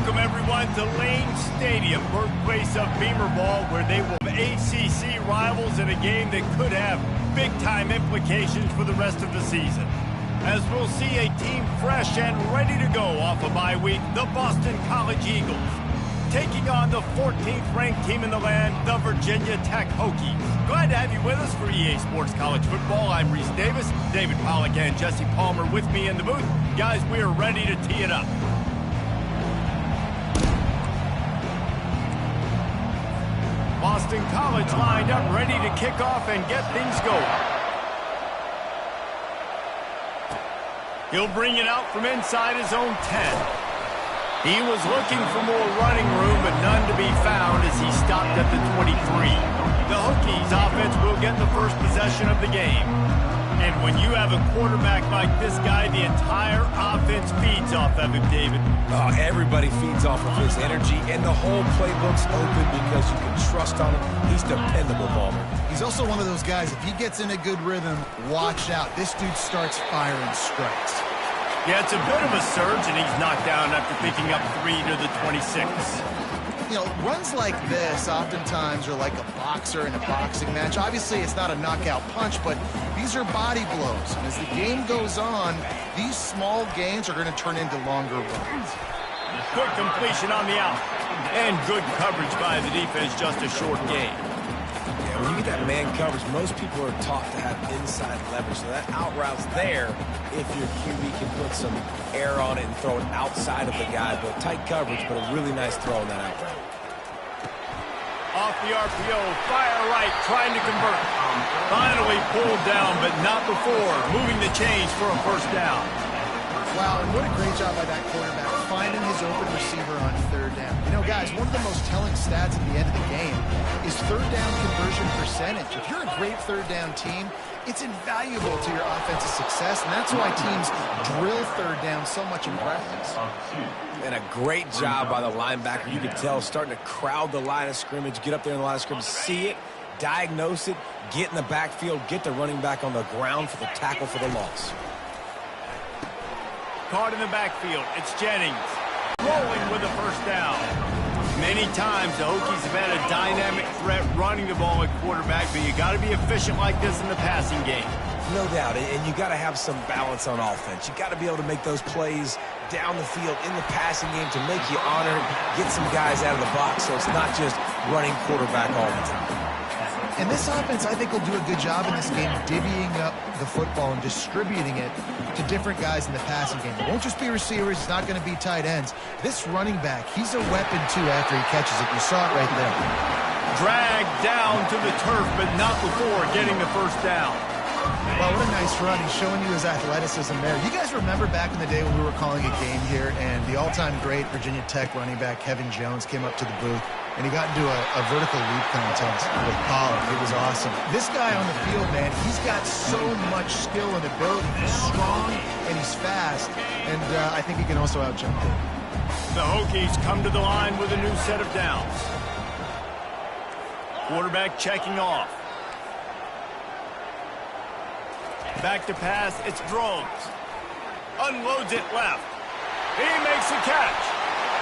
Welcome, everyone, to Lane Stadium, birthplace of Beamer Ball, where they will have ACC rivals in a game that could have big-time implications for the rest of the season. As we'll see a team fresh and ready to go off a bye week, the Boston College Eagles, taking on the 14th ranked team in the land, the Virginia Tech Hokies. Glad to have you with us for EA Sports College Football. I'm Reese Davis, David Pollack and Jesse Palmer with me in the booth. Guys, we are ready to tee it up. Boston College lined up, ready to kick off and get things going. He'll bring it out from inside his own 10. He was looking for more running room, but none to be found as he stopped at the 23. The Hokies offense will get the first possession of the game. And when you have a quarterback like this guy, the entire offense feeds off of him, David. Oh, everybody feeds off of his energy, and the whole playbook's open because you can trust on him. He's dependable, Palmer. He's also one of those guys, if he gets in a good rhythm, watch out. This dude starts firing strikes. Yeah, it's a bit of a surge, and he's knocked down after picking up 3 to the 26. You know, runs like this oftentimes are like a boxer in a boxing match. Obviously, it's not a knockout punch, but these are body blows. And as the game goes on, these small gains are going to turn into longer runs. Good completion on the out. And good coverage by the defense, just a short gain. Yeah, when you get that man coverage, most people are taught to have inside leverage. So that out route's there if your QB can put some air on it and throw it outside of the guy. But tight coverage, but a really nice throw on that out route. Off the RPO, fire right, trying to convert. Finally pulled down, but not before. Moving the chains for a first down. Wow, and what a great job by that quarterback, finding his open receiver on third down. You know, guys, one of the most telling stats at the end of the game is third down conversion percentage. If you're a great third down team, it's invaluable to your offensive success, and that's why teams drill third down so much in practice. And a great job by the linebacker. You can tell starting to crowd the line of scrimmage, get up there in the line of scrimmage, see it, diagnose it, get in the backfield, get the running back on the ground for the tackle for the loss. Caught in the backfield, it's Jennings. Rolling with a first down. Many times the Hokies have had a dynamic threat running the ball at quarterback, but you got to be efficient like this in the passing game. No doubt, and you got to have some balance on offense. You got to be able to make those plays down the field in the passing game to make you honor, get some guys out of the box, so it's not just running quarterback all the time. And this offense, I think, will do a good job in this game divvying up the football and distributing it to different guys in the passing game. It won't just be receivers. It's not going to be tight ends. This running back, he's a weapon, too, after he catches it. You saw it right there. Dragged down to the turf, but not before getting the first down. Well, what a nice run. He's showing you his athleticism there. You guys remember back in the day when we were calling a game here and the all-time great Virginia Tech running back Kevin Jones came up to the booth and he got into a vertical leap contest with Pollard. It was awesome. This guy on the field, man, he's got so much skill and ability. He's strong and he's fast, and I think he can also out-jump it. The Hokies come to the line with a new set of downs. Quarterback checking off. Back to pass, it's Drones. Unloads it left. He makes a catch.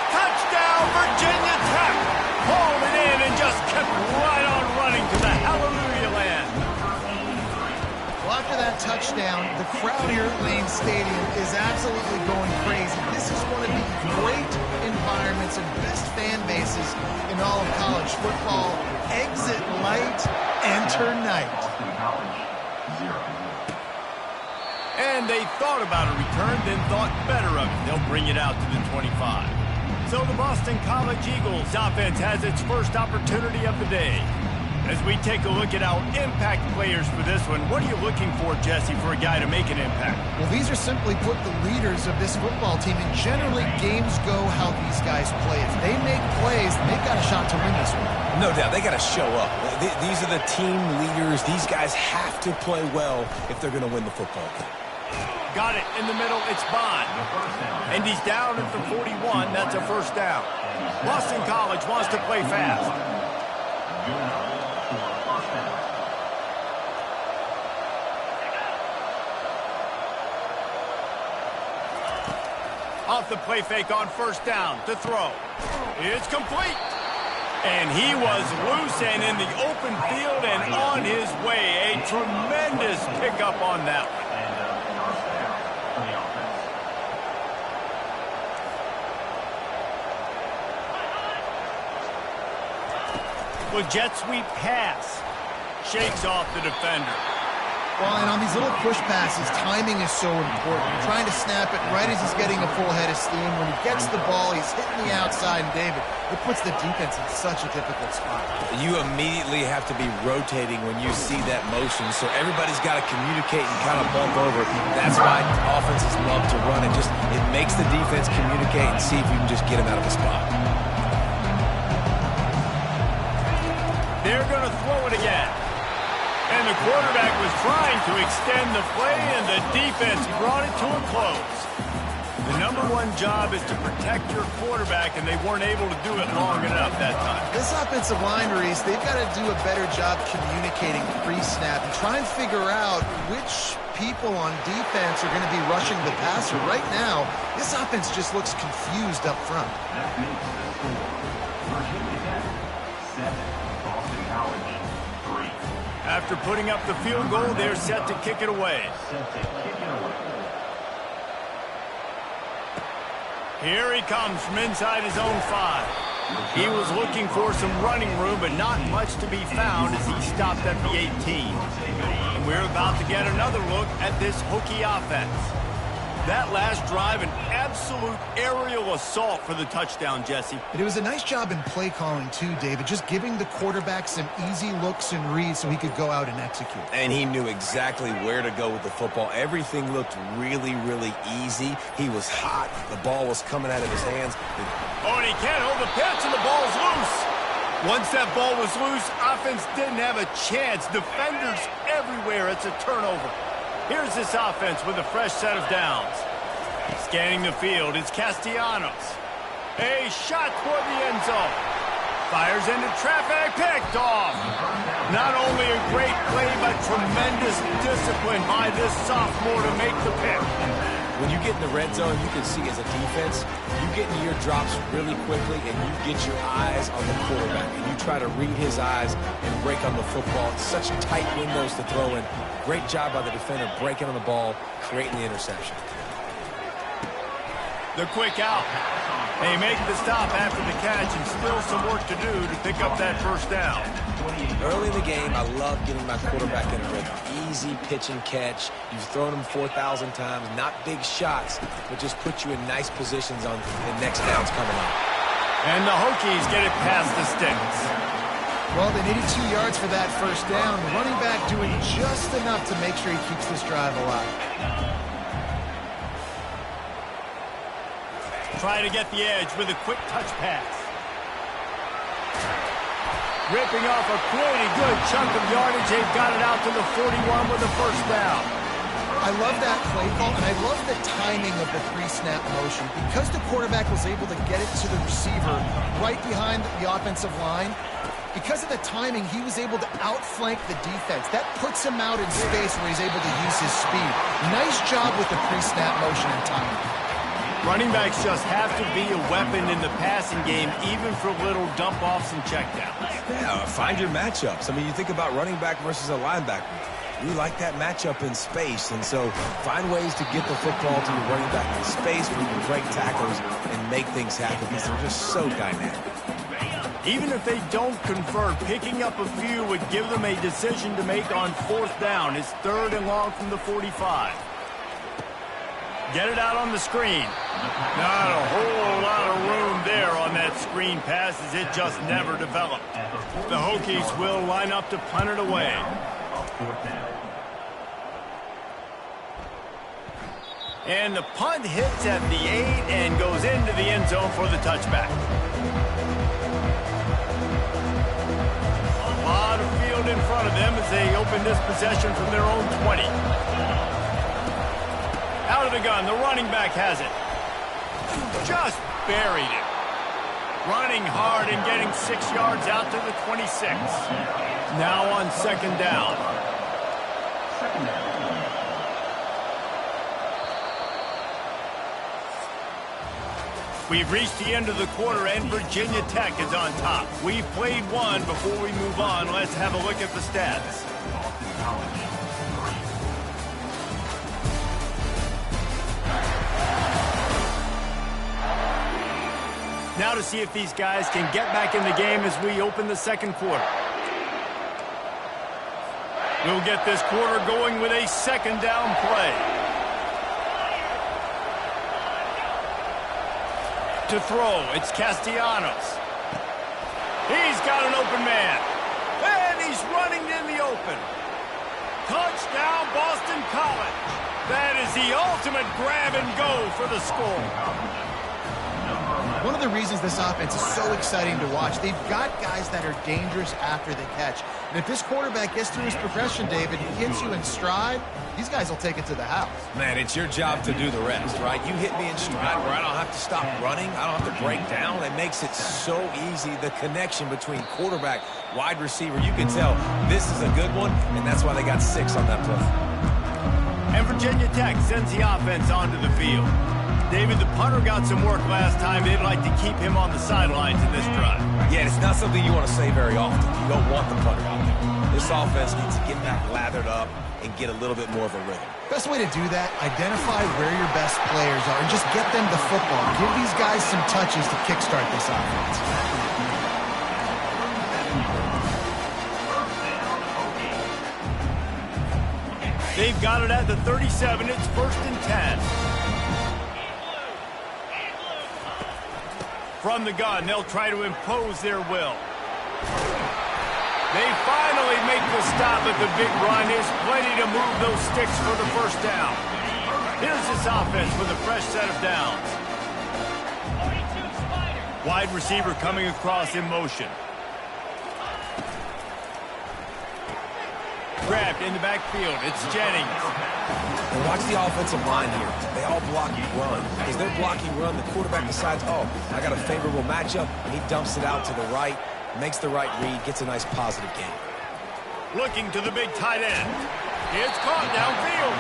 Touchdown, Virginia Tech. Hauled it in and just kept right on running to the hallelujah land. Well, after that touchdown, the crowd here at Lane Stadium is absolutely going crazy. This is one of the great environments and best fan bases in all of college football. Exit light, enter night. And they thought about a return, then thought better of it. They'll bring it out to the 25. So the Boston College Eagles offense has its first opportunity of the day. As we take a look at our impact players for this one, what are you looking for, Jesse, for a guy to make an impact? Well, these are simply put the leaders of this football team, and generally games go how these guys play. If they make plays, they've got a shot to win this one. No doubt, they got to show up. These are the team leaders. These guys have to play well if they're going to win the football game. Got it in the middle, it's Bond. And he's down at the 41, that's a first down. Boston College wants to play fast. Off the play fake on first down to throw. It's complete. And he was loose and in the open field and on his way. A tremendous pickup on that one. With jet sweep pass. Shakes off the defender. Well, and on these little push passes, timing is so important. You're trying to snap it right as he's getting a full head of steam. When he gets the ball, he's hitting the outside, and David, it puts the defense in such a difficult spot. You immediately have to be rotating when you see that motion, so everybody's got to communicate and kind of bump over. That's why offenses love to run it. It makes the defense communicate and see if you can just get him out of the spot. They're going to throw it again. And the quarterback was trying to extend the play, and the defense brought it to a close. The number one job is to protect your quarterback, and they weren't able to do it long enough that time. This offensive line, Reese, they've got to do a better job communicating pre-snap and try and figure out which people on defense are going to be rushing the passer. Right now, this offense just looks confused up front. After putting up the field goal, they're set to kick it away. Here he comes from inside his own 5. He was looking for some running room, but not much to be found as he stopped at the 18. And we're about to get another look at this Hokie offense. That last drive, an absolute aerial assault for the touchdown, Jesse. It was a nice job in play calling, too, David, just giving the quarterback some easy looks and reads so he could go out and execute. And he knew exactly where to go with the football. Everything looked really, really easy. He was hot. The ball was coming out of his hands. Oh, and he can't hold the pitch, and the ball's loose. Once that ball was loose, offense didn't have a chance. Defenders everywhere. It's a turnover. Here's this offense with a fresh set of downs. Scanning the field, it's Castellanos. A shot toward the end zone. Fires into traffic, picked off. Not only a great play, but tremendous discipline by this sophomore to make the pick. When you get in the red zone, you can see as a defense, you get into your drops really quickly and you get your eyes on the quarterback. And you try to read his eyes and break on the football. It's such tight windows to throw in. Great job by the defender breaking on the ball, creating the interception. The quick out. They make the stop after the catch and still some work to do to pick up that first down. Early in the game, I love getting my quarterback in a rhythm. Easy pitch and catch. You've thrown him 4,000 times. Not big shots, but just put you in nice positions on the next downs coming up. And the Hokies get it past the sticks. Well, they needed 2 yards for that first down. The running back doing just enough to make sure he keeps this drive alive. Try to get the edge with a quick touch pass. Ripping off a pretty good chunk of yardage. They've got it out to the 41 with a first down. I love that play call, and I love the timing of the pre-snap motion. Because the quarterback was able to get it to the receiver right behind the offensive line, because of the timing, he was able to outflank the defense. That puts him out in space where he's able to use his speed. Nice job with the pre-snap motion and timing. Running backs just have to be a weapon in the passing game, even for little dump-offs and checkdowns. Yeah, find your matchups. I mean, you think about running back versus a linebacker. We like that matchup in space, and so find ways to get the football to your running back in space where you can break tackles and make things happen because they're just so dynamic. Even if they don't convert, picking up a few would give them a decision to make on fourth down. It's 3rd and long from the 45. Get it out on the screen. Not a whole lot of room there on that screen pass as it just never developed. The Hokies will line up to punt it away. And the punt hits at the 8 and goes into the end zone for the touchback. A lot of field in front of them as they open this possession from their own 20. Out of the gun, the running back has it. Just buried it. Running hard and getting 6 yards out to the 26. Now on 2nd down. We've reached the end of the quarter, and Virginia Tech is on top. We've played one. Before we move on, let's have a look at the stats. Now to see if these guys can get back in the game as we open the second quarter. We'll get this quarter going with a second down play. To throw, it's Castellanos. He's got an open man. And he's running in the open. Touchdown, Boston College. That is the ultimate grab and go for the score. One of the reasons this offense is so exciting to watch, they've got guys that are dangerous after the catch. And if this quarterback gets through his progression, David, he hits you in stride, these guys will take it to the house. Man, it's your job to do the rest, right? You hit me in stride where I don't have to stop running. I don't have to break down. It makes it so easy, the connection between quarterback, wide receiver. You can tell this is a good one, and that's why they got 6 on that play. And Virginia Tech sends the offense onto the field. David, the punter got some work last time. They'd like to keep him on the sidelines in this drive. Yeah, it's not something you want to say very often. You don't want the punter out there. This offense needs to get back lathered up and get a little bit more of a rhythm. Best way to do that, identify where your best players are and just get them the football. Give these guys some touches to kickstart this offense. They've got it at the 37. It's 1st and 10. From the gun, they'll try to impose their will. They finally make the stop at the big run. There's plenty to move those sticks for the first down. Here's this offense with a fresh set of downs. Wide receiver coming across in motion. Grabbed in the backfield. It's Jennings. And watch the offensive line here. They all block run. As they're blocking run, the quarterback decides, oh, I got a favorable matchup, and he dumps it out to the right, makes the right read, gets a nice positive gain. Looking to the big tight end. It's caught downfield.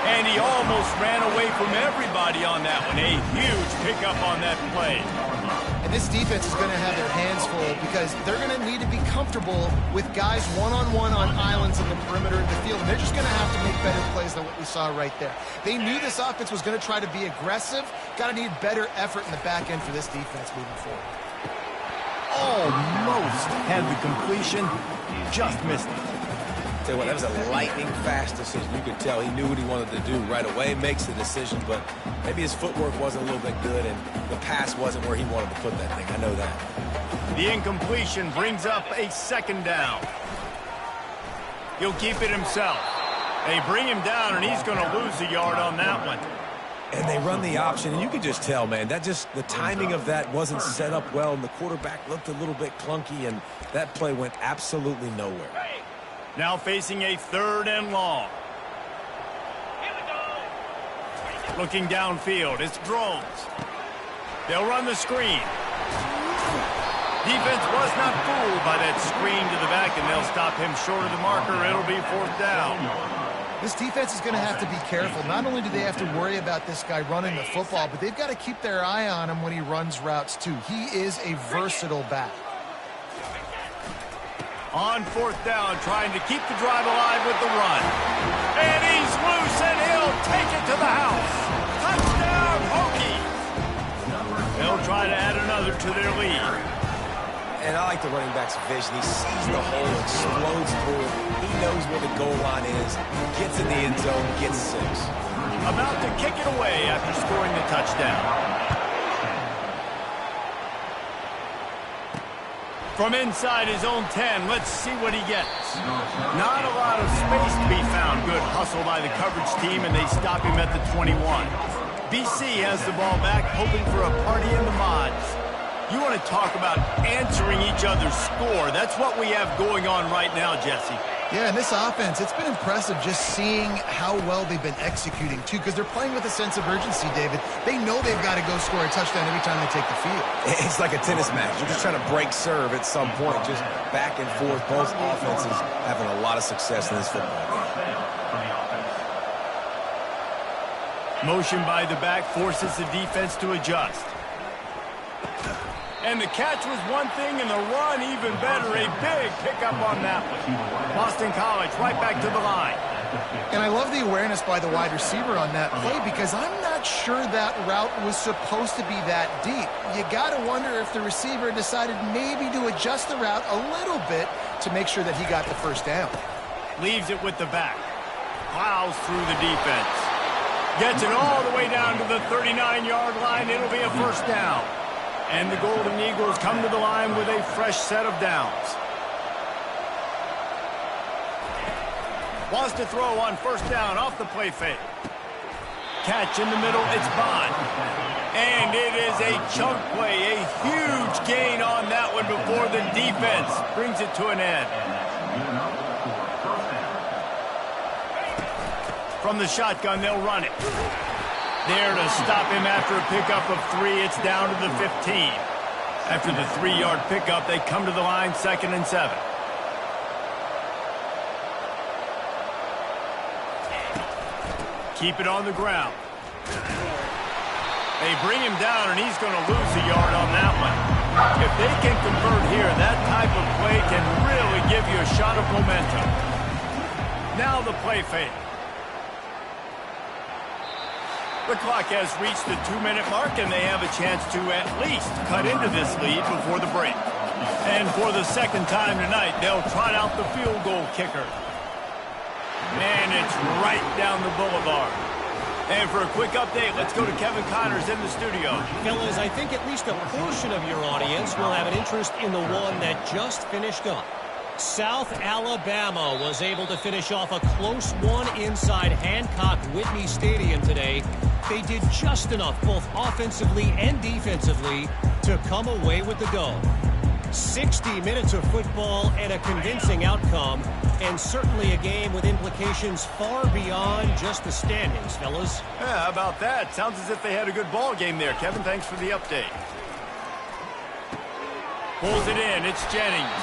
And he almost ran away from everybody on that one. A huge pickup on that play. And this defense is going to have their hands full because they're going to need to be comfortable with guys one-on-one on islands in the perimeter of the field. And they're just going to have to make better plays than what we saw right there. They knew this offense was going to try to be aggressive. Got to need better effort in the back end for this defense moving forward. Almost had the completion, just missed it. Tell you what, that was a lightning-fast decision. You could tell he knew what he wanted to do right away, makes the decision, but maybe his footwork wasn't a little bit good, and the pass wasn't where he wanted to put that thing. I know that. The incompletion brings up a second down. He'll keep it himself. They bring him down, and he's going to lose a yard on that one. And they run the option, and you can just tell, man, that just, the timing of that wasn't set up well, and the quarterback looked a little bit clunky, and that play went absolutely nowhere. Now facing a 3rd and long. Looking downfield, it's Drones. They'll run the screen. Defense was not fooled by that screen to the back, and they'll stop him short of the marker. It'll be 4th down. This defense is going to have to be careful. Not only do they have to worry about this guy running the football, but they've got to keep their eye on him when he runs routes too. He is a versatile back. On 4th down, trying to keep the drive alive with the run. And he's loose, and he'll take it to the house. Touchdown, Hokies! They'll try to add another to their lead. And I like the running back's vision. He sees the hole, explodes through it. He knows where the goal line is, gets in the end zone, gets 6. About to kick it away after scoring the touchdown. From inside his own 10, let's see what he gets. Not a lot of space to be found. Good hustle by the coverage team, and they stop him at the 21. BC has the ball back, hoping for a party in the mods. You want to talk about answering each other's score. That's what we have going on right now, Jesse. Yeah, and this offense, it's been impressive just seeing how well they've been executing, too, because they're playing with a sense of urgency, David. They know they've got to go score a touchdown every time they take the field. It's like a tennis match. You're just trying to break serve at some point, just back and forth. Both offenses having a lot of success in this football game. Motion by the back forces the defense to adjust. And the catch was one thing, and the run even better. A big pickup on that one. Boston College right back to the line. And I love the awareness by the wide receiver on that play because I'm not sure that route was supposed to be that deep. You got to wonder if the receiver decided maybe to adjust the route a little bit to make sure that he got the first down. Leaves it with the back. Plows through the defense. Gets it all the way down to the 39-yard line. It'll be a first down. And the Golden Eagles come to the line with a fresh set of downs. Wants to throw on first down off the play fake. Catch in the middle, it's Bond. And it is a chunk play, a huge gain on that one before the defense brings it to an end. From the shotgun, they'll run it. There to stop him after a pickup of 3, it's down to the 15. After the 3-yard pickup, they come to the line, 2nd and 7. Keep it on the ground. They bring him down, and he's going to lose a yard on that one. If they can convert here, that type of play can really give you a shot of momentum. Now the play fake. The clock has reached the 2-minute mark, and they have a chance to at least cut into this lead before the break. And for the second time tonight, they'll trot out the field goal kicker. And it's right down the boulevard. And for a quick update, let's go to Kevin Connors in the studio. Fellas, I think at least a portion of your audience will have an interest in the one that just finished up. South Alabama was able to finish off a close one inside Hancock-Whitney Stadium today. They did just enough, both offensively and defensively, to come away with the dub. 60 minutes of football and a convincing outcome, and certainly a game with implications far beyond just the standings, fellas. Yeah, how about that? Sounds as if they had a good ball game there. Kevin, thanks for the update. Pulls it in. It's Jennings.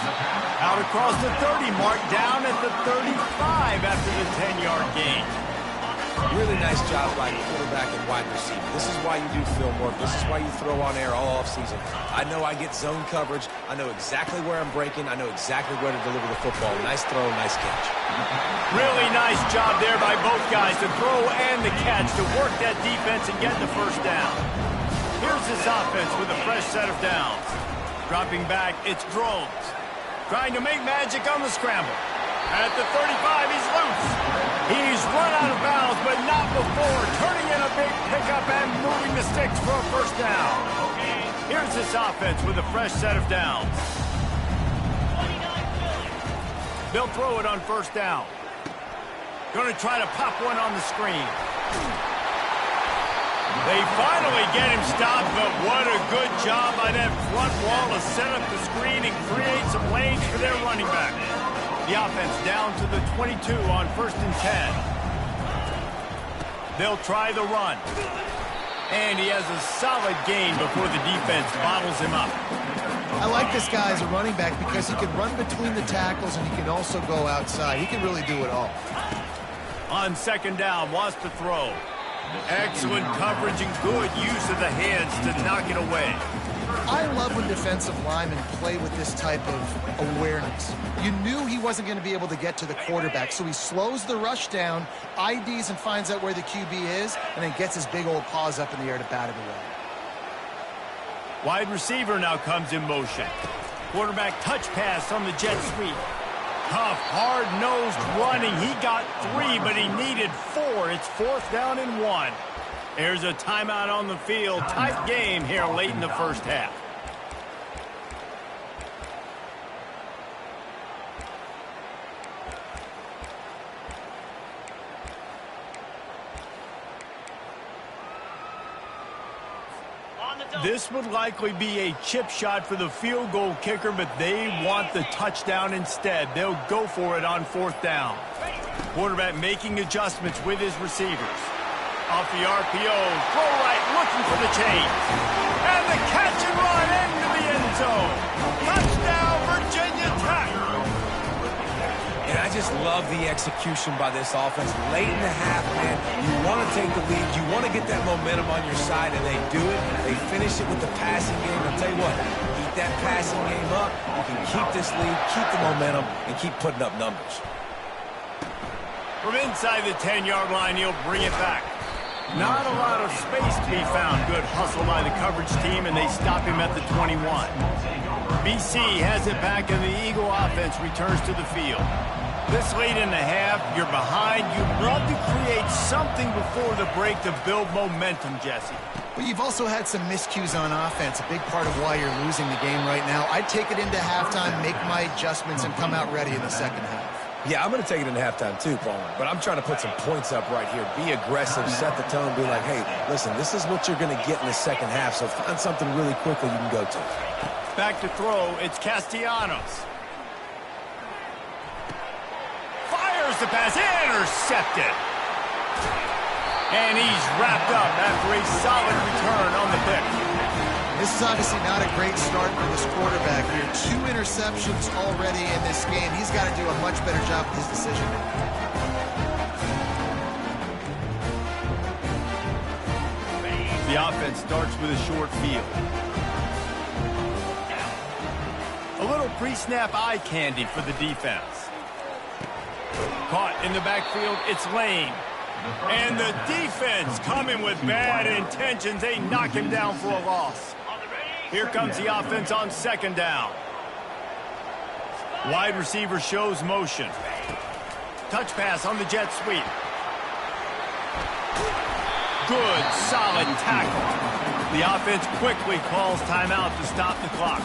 Out across the 30 mark, down at the 35 after the 10-yard gain. Really nice job by quarterback and wide receiver. This is why you do film work. This is why you throw on air all offseason. I know I get zone coverage. I know exactly where I'm breaking. I know exactly where to deliver the football. Nice throw, nice catch. Really nice job there by both guys, the throw and the catch, to work that defense and get the first down. Here's this offense with a fresh set of downs. Dropping back, it's Drones. Trying to make magic on the scramble. At the 35, he's loose. He's run out of bounds, but not before turning in a big pickup and moving the sticks for a first down. Here's this offense with a fresh set of downs. They'll throw it on first down. Going to try to pop one on the screen. They finally get him stopped, but what a good job by that front wall to set up the screen and create some lanes for their running back. The offense down to the 22 on 1st and 10. They'll try the run. And he has a solid gain before the defense bottles him up. I like this guy as a running back because he can run between the tackles and he can also go outside. He can really do it all. On 2nd down, wants to throw. Excellent coverage and good use of the hands to knock it away. I love when defensive linemen play with this type of awareness. You knew he wasn't going to be able to get to the quarterback, so he slows the rush down, IDs and finds out where the QB is, and then gets his big old paws up in the air to bat it away. Wide receiver now comes in motion. Quarterback touch pass on the jet sweep. Tough, hard-nosed running. He got 3, but he needed 4. It's 4th down and 1. There's a timeout on the field. Tight game here late in the first half. This would likely be a chip shot for the field goal kicker, but they want the touchdown instead. They'll go for it on 4th down. Quarterback making adjustments with his receivers. Off the RPO, throw right, looking for the change. And the catch and run into the end zone. Touchdown, Virginia Tech. And I just love the execution by this offense. Late in the half, man, you want to take the lead. You want to get that momentum on your side, and they do it. They finish it with the passing game. I'll tell you what, keep that passing game up, you can keep this lead, keep the momentum, and keep putting up numbers. From inside the 10-yard line, he'll bring it back. Not a lot of space to be found. Good hustle by the coverage team, and they stop him at the 21. BC has it back, and the Eagle offense returns to the field. This late in the half, you're behind. You'd love to create something before the break to build momentum, Jesse. But you've also had some miscues on offense, a big part of why you're losing the game right now. I'd take it into halftime, make my adjustments, and come out ready in the second half. Yeah, I'm going to take it into halftime too, Paul. But I'm trying to put some points up right here. Be aggressive, set the tone, be like, hey, listen, this is what you're going to get in the second half, so find something really quickly you can go to. Back to throw, it's Castellanos. Fires the pass, intercepted. And he's wrapped up after a solid return on the pick. This is obviously not a great start for this quarterback here. 2 interceptions already in this game. He's got to do a much better job with his decision. The offense starts with a short field. A little pre-snap eye candy for the defense. Caught in the backfield, it's Lane. And the defense coming with bad intentions. They knock him down for a loss. Here comes the offense on second down. Wide receiver shows motion. Touch pass on the jet sweep. Good, solid tackle. The offense quickly calls timeout to stop the clock.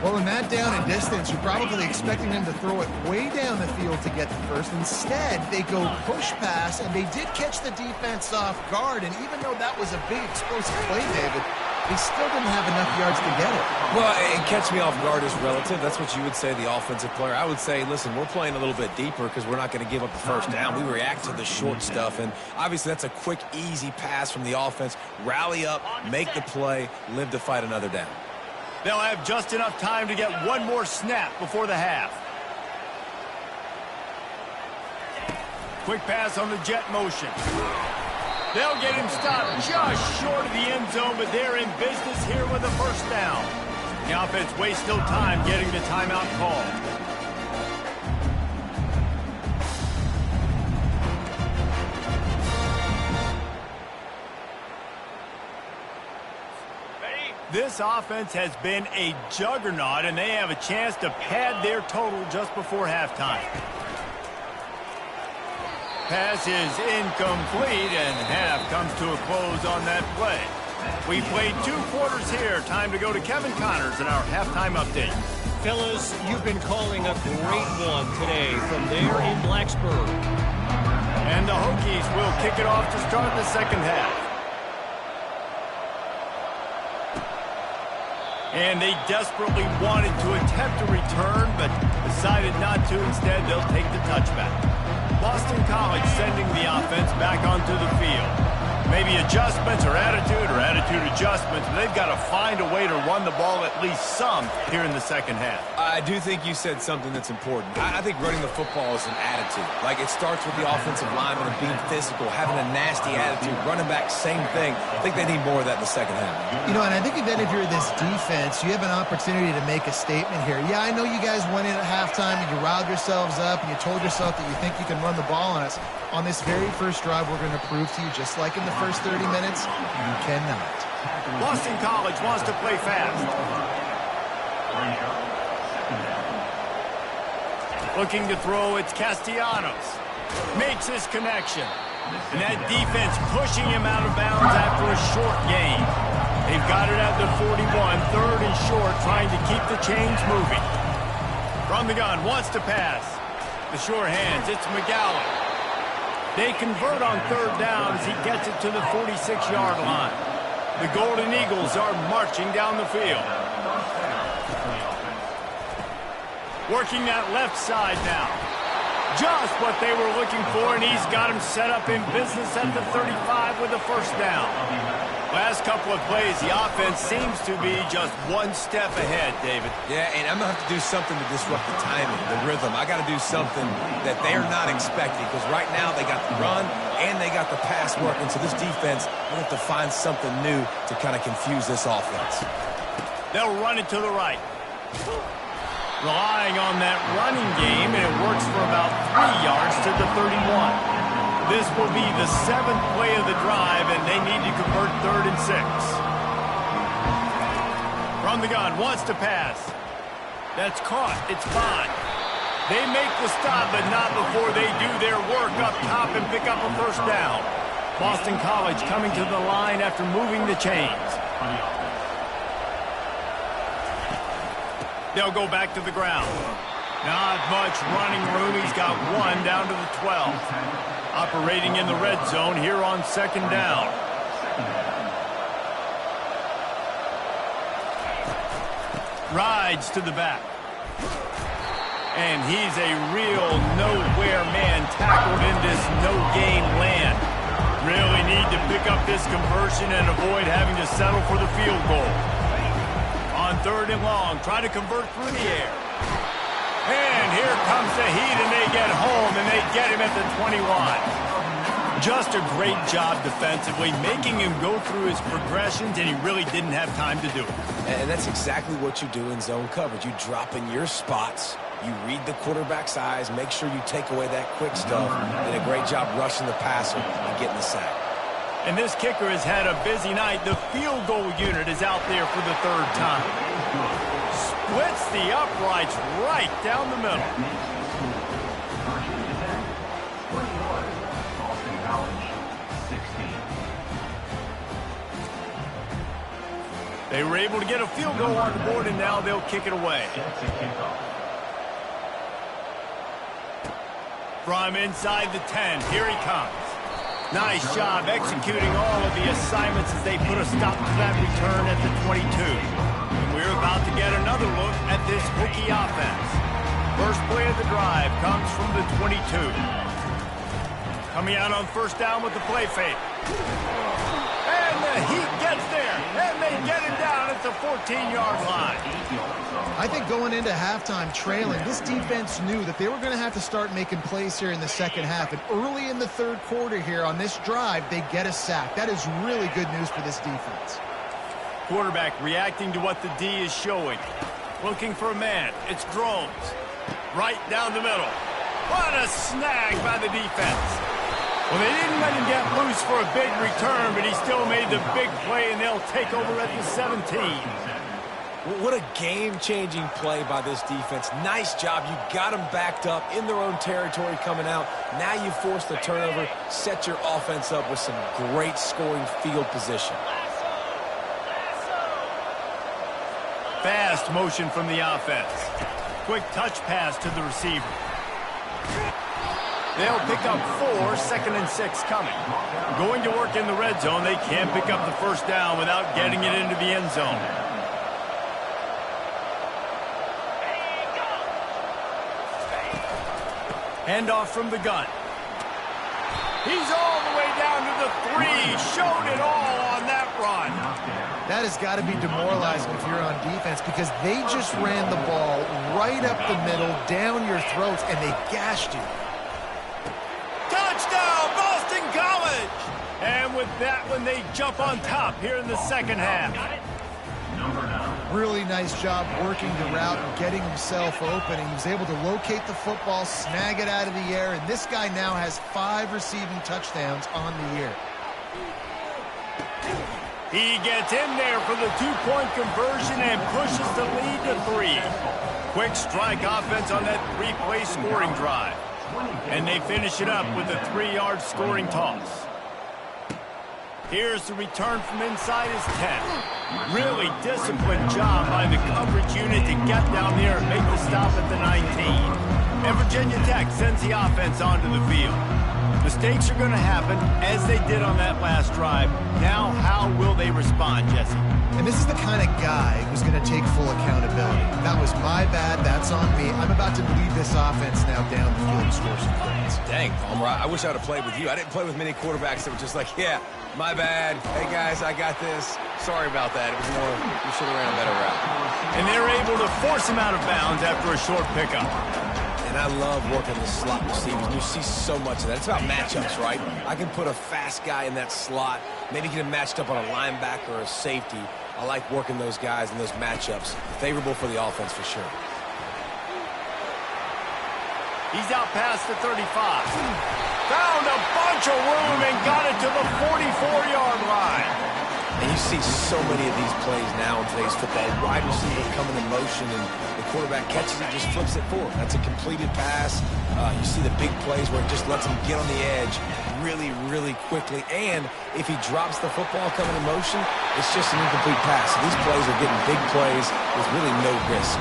Well, in that down and distance, you're probably expecting them to throw it way down the field to get the first. Instead, they go push pass, and they did catch the defense off guard. And even though that was a big explosive play, David, they still didn't have enough yards to get it. Well, and catch me off guard is relative. That's what you would say, the offensive player. I would say, listen, we're playing a little bit deeper because we're not going to give up the first down. We react to the short stuff, and obviously that's a quick, easy pass from the offense. Rally up, make the play, live to fight another down. They'll have just enough time to get one more snap before the half. Quick pass on the jet motion. They'll get him stopped just short of the end zone, but they're in business here with a first down. The offense wastes no time getting the timeout called. This offense has been a juggernaut, and they have a chance to pad their total just before halftime. Pass is incomplete, and half comes to a close on that play. We played 2 quarters here. Time to go to Kevin Connors in our halftime update. Fellas, you've been calling a great one today from there in Blacksburg. And the Hokies will kick it off to start the second half. And they desperately wanted to attempt a return, but decided not to. Instead, they'll take the touchback. Boston College sending the offense back onto the field. Maybe adjustments or attitude adjustments, but they've got to find a way to run the ball at least some here in the second half. I do think you said something that's important. I think running the football is an attitude. Like, it starts with the offensive lineman and being physical, having a nasty attitude. Running back, same thing. I think they need more of that in the second half. You know, and I think then if you're this defense, you have an opportunity to make a statement here. Yeah, I know you guys went in at halftime and you riled yourselves up and you told yourself that you think you can run the ball on us. On this very first drive, we're going to prove to you, just like in the first 30 minutes, you cannot. Boston College wants to play fast. Looking to throw, it's Castellanos. Makes his connection. And that defense pushing him out of bounds after a short gain. They've got it at the 41, third and short, trying to keep the chains moving. From the gun, wants to pass. The sure hands, it's McGowan. They convert on third down as he gets it to the 46-yard line. The Golden Eagles are marching down the field. Working that left side now. Just what they were looking for, and he's got him set up in business at the 35 with the first down. Last couple of plays, the offense seems to be just one step ahead, David. Yeah, and I'm going to have to do something to disrupt the timing, the rhythm. I got to do something that they're not expecting, because right now they got the run and they got the pass working. So this defense will have to find something new to kind of confuse this offense. They'll run it to the right. Relying on that running game, and it works for about 3 yards to the 31. This will be the 7th play of the drive, and they need to convert 3rd and 6. From the gun, wants to pass. That's caught. It's fine. They make the stop, but not before they do their work up top and pick up a first down. Boston College coming to the line after moving the chains. They'll go back to the ground. Not much running room. He's got 1 down to the 12. Operating in the red zone here on 2nd down. Rides to the back. And he's a real nowhere man tackled in this no-gain land. Really need to pick up this conversion and avoid having to settle for the field goal. On 3rd and long, try to convert through the air. And here comes the heat, and they get home, and they get him at the 21. Just a great job defensively, making him go through his progressions, and he really didn't have time to do it. And that's exactly what you do in zone coverage. You drop in your spots, you read the quarterback's eyes, make sure you take away that quick stuff, and a great job rushing the passer and getting the sack. And this kicker has had a busy night. The field goal unit is out there for the 3rd time. Splits the uprights right down the middle. They were able to get a field goal on the board, and now they'll kick it away. From inside the 10, here he comes. Nice job executing all of the assignments as they put a stop to that return at the 22. And we're about to get another look at this Hokie offense. First play of the drive comes from the 22. Coming out on 1st down with the play fake. And the Heat gets there, and they get him down at the 14-yard line. I think going into halftime trailing, this defense knew that they were going to have to start making plays here in the 2nd half. And early in the 3rd quarter here on this drive, they get a sack. That is really good news for this defense. Quarterback reacting to what the D is showing. Looking for a man. It's Drones. Right down the middle. What a snag by the defense. Well, they didn't let him get loose for a big return, but he still made the big play, and they'll take over at the 17. What a game-changing play by this defense. Nice job. You got them backed up in their own territory coming out. Now you force the turnover, set your offense up with some great scoring field position. Fast motion from the offense. Quick touch pass to the receiver. They'll pick up 4, 2nd and 6 coming. Going to work in the red zone. They can't pick up the first down without getting it into the end zone. Handoff from the gun. He's all the way down to the 3. Showed it all on that run. That has got to be demoralizing if you're on defense, because they just ran the ball right up the middle, down your throats, and they gashed you. Touchdown, Boston College! And with that one, they jump on top here in the 2nd half. Really nice job working the route and getting himself open. He was able to locate the football, snag it out of the air, and this guy now has 5 receiving touchdowns on the year. He gets in there for the 2-point conversion and pushes the lead to 3. Quick strike offense on that 3-play scoring drive. And they finish it up with a 3-yard scoring toss. Here's the return from inside his 10. Really disciplined job by the coverage unit to get down there and make the stop at the 19. And Virginia Tech sends the offense onto the field. Mistakes are going to happen, as they did on that last drive. Now, how will they respond, Jesse? And this is the kind of guy who's going to take full accountability. That was my bad. That's on me. I'm about to lead this offense now down the field and score some points. Dang, Palmer, I wish I would have played with you. I didn't play with many quarterbacks that were just like, yeah, my bad. Hey, guys, I got this. Sorry about that. It was more, we should have ran a better route. And they're able to force him out of bounds after a short pickup. And I love working the slot receivers. You see so much of that. It's about matchups, right? I can put a fast guy in that slot maybe get him matched up on a linebacker or a safety. I like working those guys in those matchups. Favorable for the offense for sure. He's out past the 35. Found a bunch of room and got it to the 44-yard line. And you see so many of these plays now in today's football. Wide receiver coming in motion, and the quarterback catches it, just flips it forward. That's a completed pass. You see the big plays where it just lets him get on the edge really, really quickly. And if he drops the football coming in motion, it's just an incomplete pass. So these plays are getting big plays with really no risk.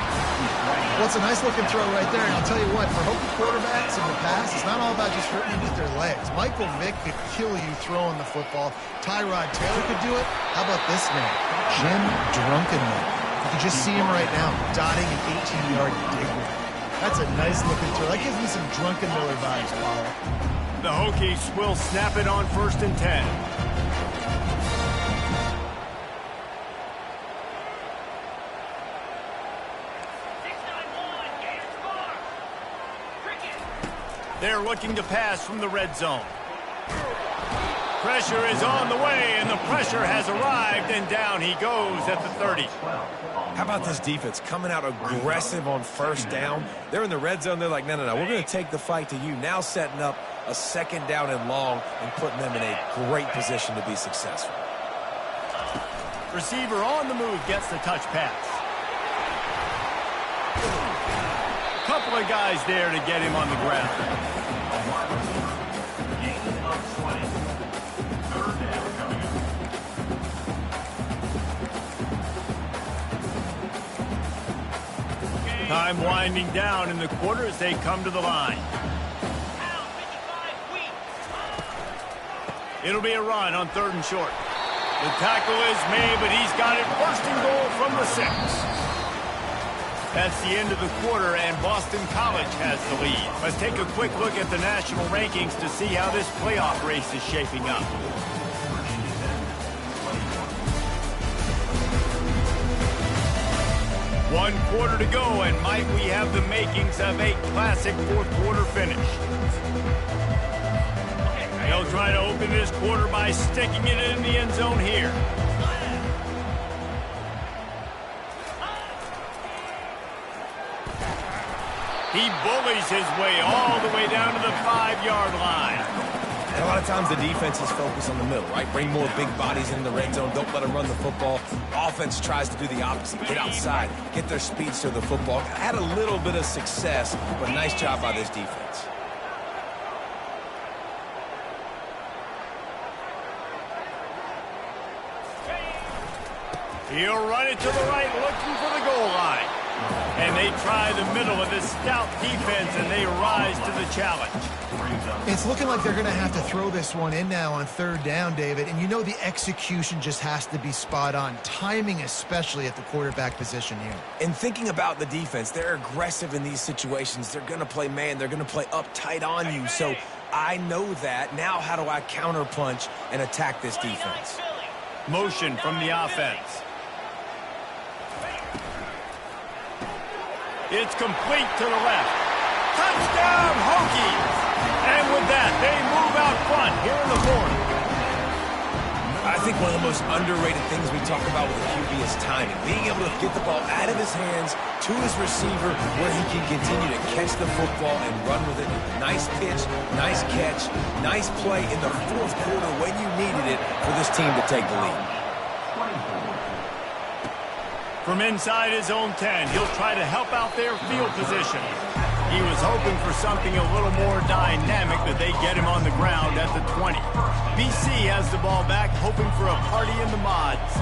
Well, it's a nice-looking throw right there, and I'll tell you what, for Hokie quarterbacks in the past, it's not all about just hurting you with their legs. Michael Vick could kill you throwing the football. Tyrod Taylor could do it. How about this man, Jim Drunkenman? You can just see him right now, dotting an 18-yard dig. That's a nice-looking throw. That gives me some Drunkenmiller vibes, Paulo. The Hokies will snap it on 1st and 10. They're looking to pass from the red zone. Pressure is on the way, and the pressure has arrived, and down he goes at the 30. How about this defense coming out aggressive on 1st down? They're in the red zone. They're like, no, we're going to take the fight to you. Now setting up a 2nd down and long and putting them in a great position to be successful. Receiver on the move gets the touch pass. Couple of guys there to get him on the ground. Time winding down in the quarter as they come to the line. It'll be a run on 3rd and short. The tackle is made, but he's got it 1st and goal from the 6. That's the end of the quarter, and Boston College has the lead. Let's take a quick look at the national rankings to see how this playoff race is shaping up. One quarter to go, and might we have the makings of a classic 4th quarter finish. They'll try to open this quarter by sticking it in the end zone here. He bullies his way all the way down to the 5-yard line. And a lot of times the defense is focused on the middle, right? Bring more big bodies in the red zone. Don't let them run the football. Offense tries to do the opposite. Get outside. Get their speeds to the football. Had a little bit of success, but nice job by this defense. He'll run it to the right, looking for the goal line. And they try the middle of this stout defense, and they rise to the challenge. It's looking like they're going to have to throw this one in now on 3rd down, David. And you know the execution just has to be spot on. Timing especially at the quarterback position here. And thinking about the defense, they're aggressive in these situations. They're going to play man. They're going to play up tight on you. So I know that. Now how do I counterpunch and attack this defense? Motion from the offense. It's complete to the left. Touchdown, Hokies! And with that, they move out front here in the 4th. I think one of the most underrated things we talk about with a QB is timing. Being able to get the ball out of his hands to his receiver where he can continue to catch the football and run with it. Nice pitch, nice catch, nice play in the 4th quarter when you needed it for this team to take the lead. From inside his own 10, he'll try to help out their field position. He was hoping for something a little more dynamic, but they get him on the ground at the 20. BC has the ball back, hoping for a party in the mods.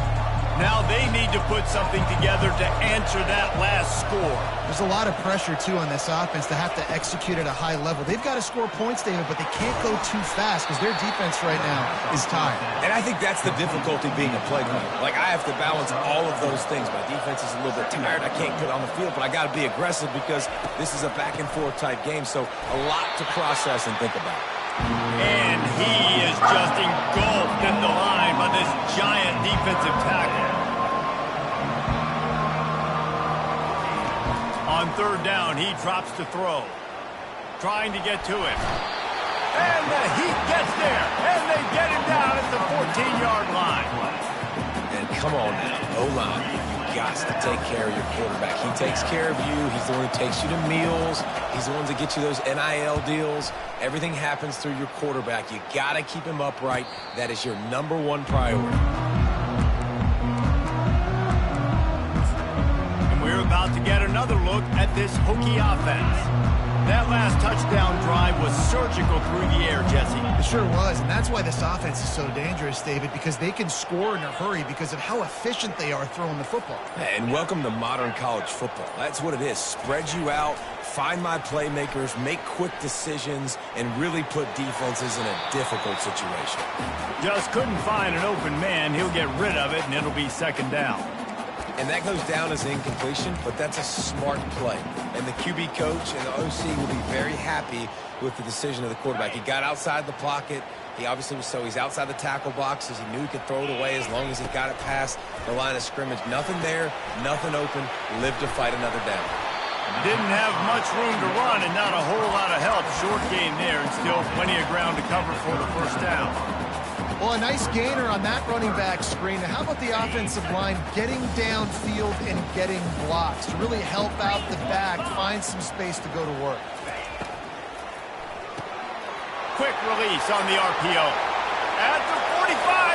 Now they need to put something together to answer that last score. There's a lot of pressure, too, on this offense to have to execute at a high level. They've got to score points, David, but they can't go too fast because their defense right now is tired. And I think that's the difficulty being a play caller. Like, I have to balance all of those things. My defense is a little bit tired. I can't get on the field, but I got to be aggressive because this is a back-and-forth type game, so a lot to process and think about. And he is just engulfed in the line by this giant defensive tackle. On 3rd down, he drops to throw. Trying to get to it. And the Heat gets there. And they get him down at the 17-yard line. And come on now, O-line, you got to take care of your quarterback. He takes care of you. He's the one who takes you to meals. He's the one that gets you those NIL deals. Everything happens through your quarterback. You got to keep him upright. That is your #1 priority. And we're about to get another look at this Hokie offense. That last touchdown drive was surgical through the air, Jesse. It sure was, and that's why this offense is so dangerous, David, because they can score in a hurry because of how efficient they are throwing the football. And welcome to modern college football. That's what it is. Spread you out, find my playmakers, make quick decisions, and really put defenses in a difficult situation. Just couldn't find an open man. He'll get rid of it, and it'll be second down. And that goes down as incompletion, but that's a smart play. And the QB coach and the OC will be very happy with the decision of the quarterback. He got outside the pocket. He obviously was he's outside the tackle boxes. He knew he could throw it away as long as he got it past the line of scrimmage. Nothing there, nothing open. Live to fight another down. Didn't have much room to run and not a whole lot of help. Short game there and still plenty of ground to cover for the first down. Well, a nice gainer on that running back screen. Now, how about the offensive line getting downfield and getting blocks to really help out the back, find some space to go to work? Quick release on the RPO. At the 45,